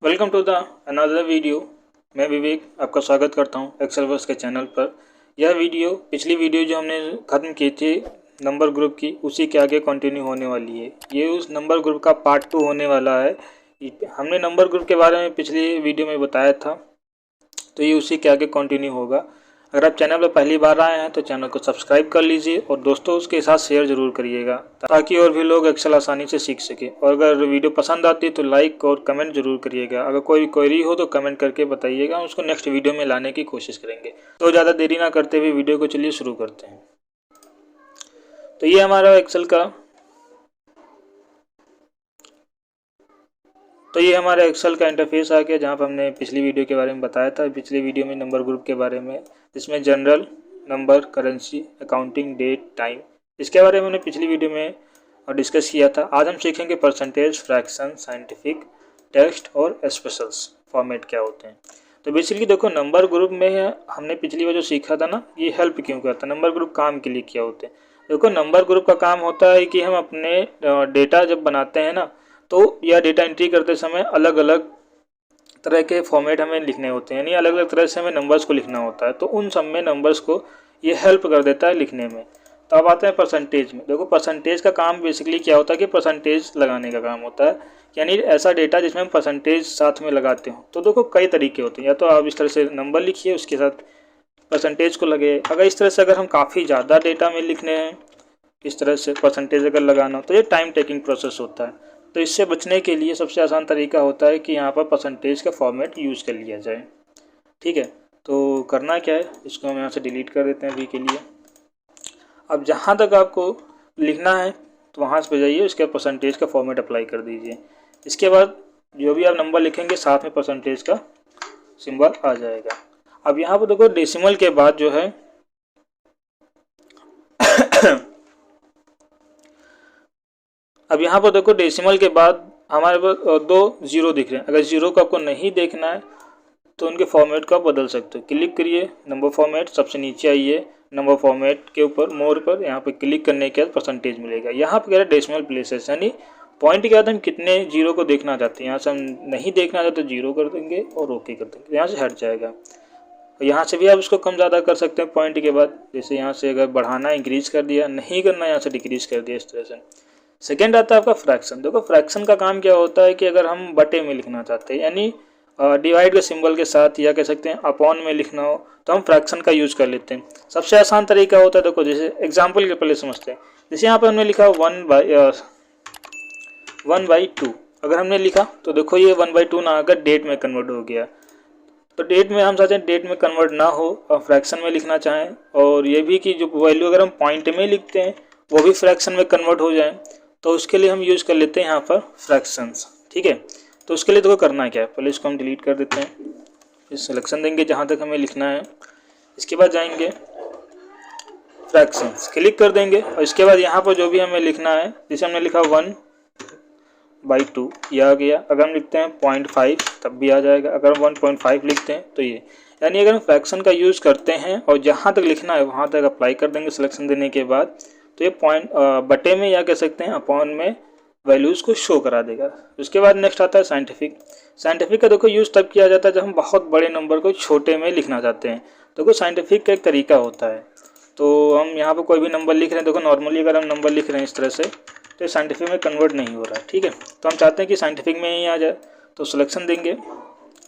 Welcome to the another video. मैं विवेक आपका स्वागत करता हूं एक्सेलवर्स के चैनल पर। यह वीडियो पिछली वीडियो जो हमने ख़त्म की थी नंबर ग्रुप की, उसी के आगे कंटिन्यू होने वाली है। ये उस नंबर ग्रुप का पार्ट 2 होने वाला है। हमने नंबर ग्रुप के बारे में पिछली वीडियो में बताया था, तो ये उसी के आगे कंटिन्यू होगा। अगर आप चैनल पर पहली बार आए हैं तो चैनल को सब्सक्राइब कर लीजिए और दोस्तों उसके साथ शेयर ज़रूर करिएगा ताकि और भी लोग एक्सेल आसानी से सीख सकें। और अगर वीडियो पसंद आती है तो लाइक और कमेंट ज़रूर करिएगा। अगर कोई क्वेरी हो तो कमेंट करके बताइएगा, उसको नेक्स्ट वीडियो में लाने की कोशिश करेंगे। तो ज़्यादा देरी ना करते हुए वीडियो को चलिए शुरू करते हैं। तो ये हमारा एक्सेल का इंटरफेस आ गया, जहाँ पर हमने पिछली वीडियो के बारे में बताया था। पिछली वीडियो में नंबर ग्रुप के बारे में, जिसमें general, number, currency, accounting, date, time, इसके बारे में हमने पिछली वीडियो में डिस्कस किया था। आज हम सीखेंगे परसेंटेज, फ्रैक्शन, साइंटिफिक, टेक्स्ट और स्पेशल्स फॉर्मेट क्या होते हैं। तो बेसिकली देखो, नंबर ग्रुप में हमने पिछली बार जो सीखा था ना, ये हेल्प क्यों करता है, नंबर ग्रुप काम के लिए क्या होते हैं। देखो, नंबर ग्रुप का काम होता है कि हम अपने डेटा जब बनाते हैं ना, तो यह डेटा एंट्री करते समय अलग अलग तरह के फॉर्मेट हमें लिखने होते हैं, यानी अलग अलग तरह से हमें नंबर्स को लिखना होता है। तो उन सब में नंबर्स को ये हेल्प कर देता है लिखने में। तो अब आते हैं परसेंटेज में। देखो, परसेंटेज का काम बेसिकली क्या होता है कि परसेंटेज लगाने का काम होता है, यानी ऐसा डेटा जिसमें हम परसेंटेज साथ में लगाते हो। तो देखो, कई तरीके होते हैं। या तो आप इस तरह से नंबर लिखिए, उसके साथ परसेंटेज को लगे। अगर इस तरह से अगर हम काफ़ी ज़्यादा डेटा में लिखने हैं, इस तरह से परसेंटेज अगर लगाना हो, तो ये टाइम टेकिंग प्रोसेस होता है। तो इससे बचने के लिए सबसे आसान तरीका होता है कि यहाँ पर परसेंटेज का फॉर्मेट यूज़ कर लिया जाए। ठीक है, तो करना क्या है, इसको हम यहाँ से डिलीट कर देते हैं अभी के लिए। अब जहाँ तक आपको लिखना है तो वहाँ पे जाइए, उसके बाद परसेंटेज का फॉर्मेट अप्लाई कर दीजिए। इसके बाद जो भी आप नंबर लिखेंगे साथ में परसेंटेज का सिंबल आ जाएगा। अब यहाँ पर देखो, डेसिमल के बाद जो है अब यहाँ पर देखो, डेसिमल के बाद हमारे पास 2 जीरो दिख रहे हैं। अगर जीरो को आपको नहीं देखना है तो उनके फॉर्मेट को आप बदल सकते हो। क्लिक करिए, नंबर फॉर्मेट, सबसे नीचे आइए, नंबर फॉर्मेट के ऊपर मोर पर यहाँ पे क्लिक करने के बाद परसेंटेज मिलेगा। यहाँ पर कह रहा है डेसिमल प्लेसेस, यानी पॉइंट के बाद हम कितने जीरो को देखना चाहते हैं। यहाँ से हम नहीं देखना चाहते तो जीरो कर देंगे और ओके कर देंगे, यहाँ से हट जाएगा। यहाँ से भी आप इसको कम ज़्यादा कर सकते हैं पॉइंट के बाद। जैसे यहाँ से अगर बढ़ाना इंक्रीज कर दिया, नहीं करना यहाँ से डिक्रीज कर दिया, इस तरह से। सेकेंड आता है आपका फ्रैक्शन। देखो, फ्रैक्शन का काम क्या होता है कि अगर हम बटे में लिखना चाहते हैं, यानी डिवाइड के सिंबल के साथ, या कह सकते हैं अपॉन में लिखना हो, तो हम फ्रैक्शन का यूज़ कर लेते हैं। सबसे आसान तरीका होता है, देखो जैसे एग्जाम्पल के पहले समझते हैं। जैसे यहाँ पर हमने लिखा 1/2। अगर हमने लिखा तो देखो ये 1/2 ना आकर डेट में कन्वर्ट हो गया। तो डेट में हम चाहते हैं डेट में कन्वर्ट ना हो और फ्रैक्शन में लिखना चाहें, और ये भी कि जो वैल्यू अगर हम पॉइंट में लिखते हैं वो भी फ्रैक्शन में कन्वर्ट हो जाए, तो उसके लिए हम यूज़ कर लेते हैं यहाँ पर फ्रैक्शंस। ठीक है, तो उसके लिए देखो करना क्या है, पहले इसको हम डिलीट कर देते हैं, फिर सिलेक्शन देंगे जहाँ तक हमें लिखना है। इसके बाद जाएंगे फ्रैक्शंस, क्लिक कर देंगे, और इसके बाद यहाँ पर जो भी हमें लिखना है, जैसे हमने लिखा 1/2, ये आ गया। अगर हम लिखते हैं 0.5 तब भी आ जाएगा। अगर हम 1.5 लिखते हैं तो ये, यानी अगर हम फ्रैक्शन का यूज़ करते हैं और जहाँ तक लिखना है वहाँ तक अप्लाई कर देंगे सिलेक्शन देने के बाद, तो ये पॉइंट बटे में, या कह सकते हैं अपॉन में, वैल्यूज़ को शो करा देगा। उसके बाद नेक्स्ट आता है साइंटिफिक। साइंटिफिक का देखो यूज़ तब किया जाता है जब हम बहुत बड़े नंबर को छोटे में लिखना चाहते हैं। देखो, साइंटिफिक का एक तरीका होता है। तो हम यहाँ पर कोई भी नंबर लिख रहे हैं, देखो नॉर्मली अगर हम नंबर लिख रहे हैं इस तरह से, तो ये साइंटिफिक में कन्वर्ट नहीं हो रहा है। ठीक है, तो हम चाहते हैं कि साइंटिफिक में ही आ जाए, तो सिलेक्शन देंगे,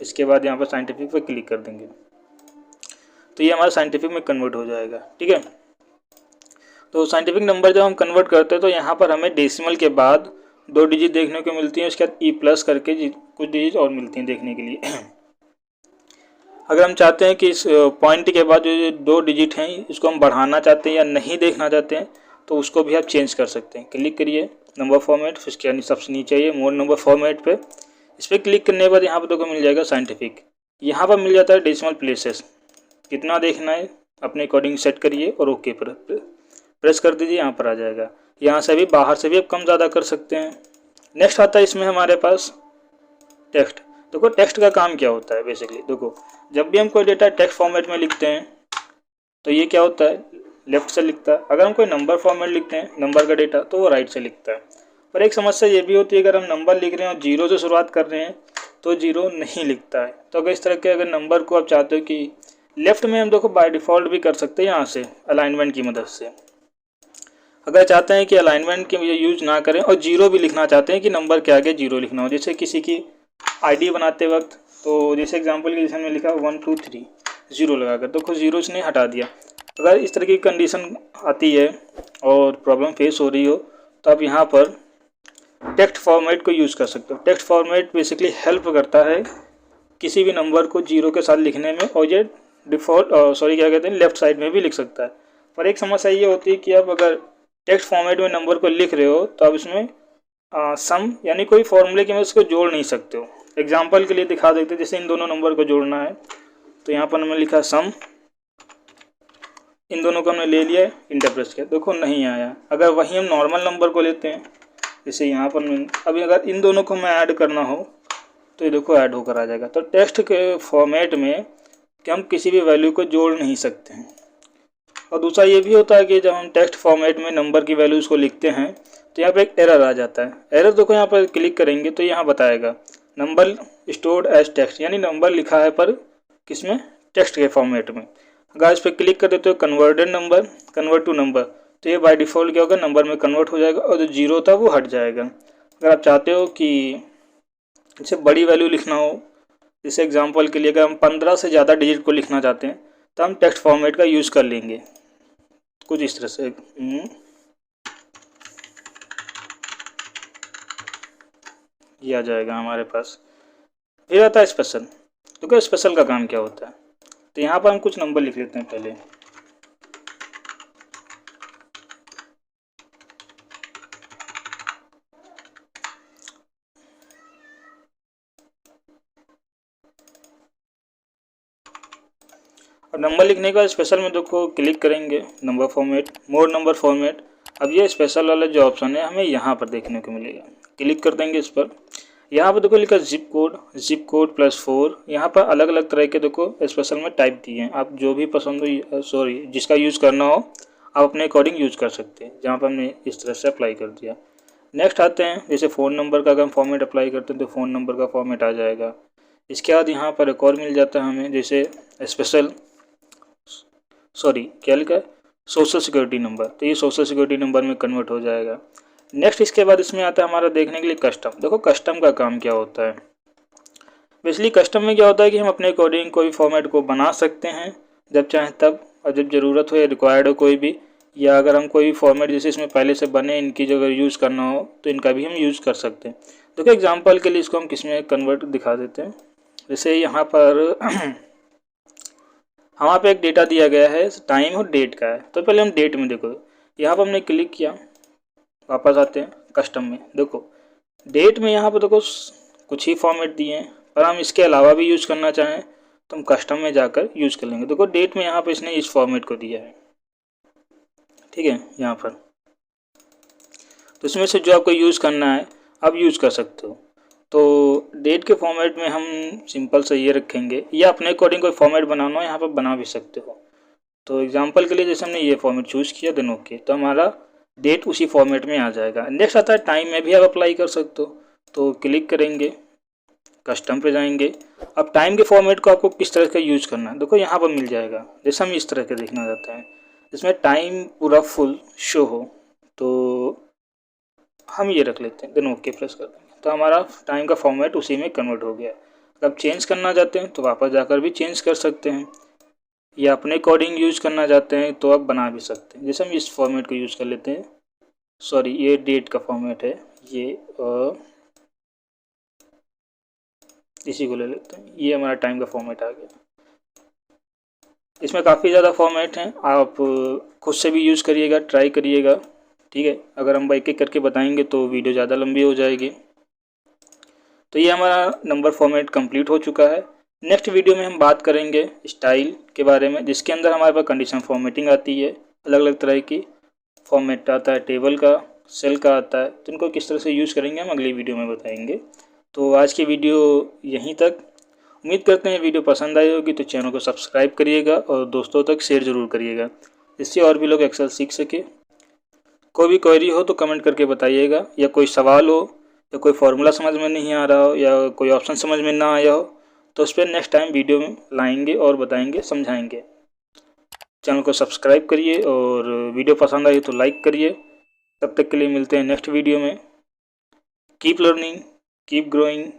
इसके बाद यहाँ पर साइंटिफिक पर क्लिक कर देंगे, तो ये हमारा साइंटिफिक में कन्वर्ट हो जाएगा। ठीक है, तो साइंटिफिक नंबर जब हम कन्वर्ट करते हैं तो यहाँ पर हमें डेसिमल के बाद 2 डिजिट देखने को मिलती हैं, उसके बाद E+ करके कुछ डिजिट और मिलती हैं देखने के लिए। अगर हम चाहते हैं कि इस पॉइंट के बाद जो 2 डिजिट हैं इसको हम बढ़ाना चाहते हैं या नहीं देखना चाहते हैं, तो उसको भी आप चेंज कर सकते हैं। क्लिक करिए, नंबर फॉर्मेट, फिर इसके सबसे नीचे आइए मोर नंबर फॉर्मेट पे, इस पर क्लिक करने के बाद यहाँ पर देखो मिल जाएगा साइंटिफिक। यहाँ पर मिल जाता है डेसिमल प्लेसेस, कितना देखना है अपने अकॉर्डिंग सेट करिए और ओके पर प्रेस कर दीजिए, यहाँ पर आ जाएगा। यहाँ से भी, बाहर से भी आप कम ज़्यादा कर सकते हैं। नेक्स्ट आता है इसमें हमारे पास टेक्स्ट। देखो, टेक्स्ट का काम क्या होता है बेसिकली। देखो, जब भी हम कोई डेटा टेक्स्ट फॉर्मेट में लिखते हैं तो ये क्या होता है, लेफ्ट से लिखता है। अगर हम कोई नंबर फॉर्मेट लिखते हैं, नंबर का डेटा, तो वो राइट से लिखता है। पर एक समस्या ये भी होती है, अगर हम नंबर लिख रहे हैं और जीरो से शुरुआत कर रहे हैं तो 0 नहीं लिखता है। तो अगर इस तरह के अगर नंबर को आप चाहते हो कि लेफ़्ट में हम देखो बाय डिफ़ॉल्ट भी कर सकते हैं यहाँ से अलाइनमेंट की मदद से। अगर चाहते हैं कि अलाइनमेंट के यूज ना करें और 0 भी लिखना चाहते हैं कि नंबर के आगे 0 लिखना हो, जैसे किसी की आईडी बनाते वक्त, तो जैसे एग्जांपल के जैसे हमने लिखा 1 2 3 0 लगाकर, तो कुछ 0 ने हटा दिया। अगर इस तरह की कंडीशन आती है और प्रॉब्लम फेस हो रही हो तो आप यहाँ पर टेक्स्ट फॉर्मेट को यूज़ कर सकते हो। टेक्स्ट फॉर्मेट बेसिकली हेल्प करता है किसी भी नंबर को 0 के साथ लिखने में, और ये डिफ़ॉल्ट क्या कहते हैं लेफ़्ट साइड में भी लिख सकता है। पर एक समस्या ये होती है कि आप अगर टेक्स्ट फॉर्मेट में नंबर को लिख रहे हो तो आप इसमें सम यानी कोई फॉर्मूले की मदद उसको जोड़ नहीं सकते हो। एग्जाम्पल के लिए दिखा देते हैं, जैसे इन दोनों नंबर को जोड़ना है तो यहाँ पर हमने लिखा सम, इन दोनों को हमने ले लिया, इंटर प्रेस किया, देखो नहीं आया। अगर वही हम नॉर्मल नंबर को लेते हैं, जैसे यहाँ पर अभी अगर इन दोनों को हमें ऐड करना हो तो ये देखो ऐड होकर आ जाएगा। तो टेक्स्ट के फॉर्मेट में कि हम किसी भी वैल्यू को जोड़ नहीं सकते हैं। और दूसरा ये भी होता है कि जब हम टेक्स्ट फॉर्मेट में नंबर की वैल्यूज़ को लिखते हैं तो यहाँ पर एक एरर आ जाता है। एरर देखो यहाँ पर क्लिक करेंगे तो यहाँ बताएगा नंबर स्टोर्ड एज टेक्स्ट, यानी नंबर लिखा है पर किसमें, टेक्स्ट के फॉर्मेट में। अगर इस पर क्लिक कर देते हो converted number, convert to number, तो ये बाय डिफ़ॉल्ट क्या होगा, नंबर में कन्वर्ट हो जाएगा और जो 0 था वो हट जाएगा। अगर आप चाहते हो कि जैसे बड़ी वैल्यू लिखना हो, जैसे एग्जांपल के लिए अगर हम 15 से ज़्यादा डिजिट को लिखना चाहते हैं तो हम टेक्स्ट फॉर्मेट का यूज़ कर लेंगे कुछ इस तरह से। ये आ जाएगा हमारे पास। फिर आता है स्पेशल। तो क्या स्पेशल का काम क्या होता है, तो यहाँ पर हम कुछ नंबर लिख लेते हैं पहले। और नंबर लिखने के बाद स्पेशल में देखो क्लिक करेंगे नंबर फॉर्मेट, मोर नंबर फॉर्मेट। अब ये स्पेशल वाला जो ऑप्शन है हमें यहाँ पर देखने को मिलेगा, क्लिक कर देंगे इस पर। यहाँ पर देखो लिखा जिप कोड +4। यहाँ पर अलग अलग तरह के देखो स्पेशल में टाइप दिए हैं, आप जो भी पसंद हो जिसका यूज़ करना हो आप अपने अकॉर्डिंग यूज़ कर सकते हैं। जहाँ पर हमने इस तरह से अप्लाई कर दिया। नेक्स्ट आते हैं, जैसे फ़ोन नंबर का अगर हम फॉर्मेट अप्लाई करते हैं तो फ़ोन नंबर का फॉर्मेट आ जाएगा। इसके बाद यहाँ पर एक और मिल जाता है हमें, जैसे स्पेशल क्या लिखा है, सोशल सिक्योरिटी नंबर, तो ये सोशल सिक्योरिटी नंबर में कन्वर्ट हो जाएगा। नेक्स्ट इसके बाद इसमें आता है हमारा देखने के लिए कस्टम। देखो कस्टम का काम क्या होता है, बेसिकली कस्टम में क्या होता है कि हम अपने अकॉर्डिंग कोई फॉर्मेट को बना सकते हैं जब चाहें तब, और जब ज़रूरत हो या रिक्वायर्ड हो कोई भी, या अगर हम कोई फॉर्मेट जैसे इसमें पहले से बने इनकी जो अगर यूज़ करना हो तो इनका भी हम यूज़ कर सकते हैं। देखो एग्जांपल के लिए इसको हम किस में कन्वर्ट दिखा देते हैं। जैसे यहाँ पर वहाँ पे एक डेटा दिया गया है, टाइम और डेट का है, तो पहले हम डेट में देखो, यहाँ पर हमने क्लिक किया, वापस आते हैं कस्टम में, देखो डेट में यहाँ पर देखो कुछ ही फॉर्मेट दिए हैं, पर हम इसके अलावा भी यूज़ करना चाहें तो हम कस्टम में जाकर यूज़ कर लेंगे। देखो डेट में यहाँ पर इसने इस फॉर्मेट को दिया है, ठीक है यहाँ पर, तो इसमें से जो आपको यूज़ करना है आप यूज़ कर सकते हो। तो डेट के फॉर्मेट में हम सिंपल से ये रखेंगे, या अपने अकॉर्डिंग कोई फॉर्मेट बनाना हो यहाँ पर बना भी सकते हो। तो एग्जांपल के लिए जैसे हमने ये फॉर्मेट चूज़ किया देन ओके, तो हमारा डेट उसी फॉर्मेट में आ जाएगा। नेक्स्ट आता है टाइम में भी आप अप्लाई कर सकते हो, तो क्लिक करेंगे कस्टम पे जाएंगे। अब टाइम के फॉर्मेट को आपको किस तरह का यूज़ करना है देखो यहाँ पर मिल जाएगा। जैसे हम इस तरह के देखना चाहते हैं इसमें टाइम पूरा फुल शो हो, तो हम ये रख लेते हैं देन ओके प्रेस कर देंगे, तो हमारा टाइम का फॉर्मेट उसी में कन्वर्ट हो गया। अब चेंज करना चाहते हैं तो वापस जाकर भी चेंज कर सकते हैं, या अपने अकॉर्डिंग यूज़ करना चाहते हैं तो आप बना भी सकते हैं। जैसे हम इस फॉर्मेट को यूज़ कर लेते हैं, ये डेट का फॉर्मेट है, ये इसी को ले लेते हैं, ये हमारा टाइम का फॉर्मेट आ गया। इसमें काफ़ी ज़्यादा फॉर्मेट हैं, आप खुद से भी यूज़ करिएगा, ट्राई करिएगा, ठीक है। अगर हम एक एक करके बताएंगे तो वीडियो ज़्यादा लंबी हो जाएगी। तो ये हमारा नंबर फॉर्मेट कंप्लीट हो चुका है। नेक्स्ट वीडियो में हम बात करेंगे स्टाइल के बारे में, जिसके अंदर हमारे पास कंडीशन फॉर्मेटिंग आती है, अलग अलग तरह की फॉर्मेट आता है, टेबल का, सेल का आता है, तो इनको किस तरह से यूज़ करेंगे हम अगली वीडियो में बताएंगे। तो आज की वीडियो यहीं तक, उम्मीद करते हैं वीडियो पसंद आई होगी, तो चैनल को सब्सक्राइब करिएगा और दोस्तों तक शेयर ज़रूर करिएगा, इससे और भी लोग एक्सेल सीख सके। कोई भी क्वेरी हो तो कमेंट करके बताइएगा, या कोई सवाल हो या कोई फार्मूला समझ में नहीं आ रहा हो या कोई ऑप्शन समझ में ना आया हो तो उस पर नेक्स्ट टाइम वीडियो में लाएंगे और बताएंगे, समझाएंगे। चैनल को सब्सक्राइब करिए और वीडियो पसंद आई तो लाइक करिए। तब तक के लिए मिलते हैं नेक्स्ट वीडियो में। Keep learning, keep growing.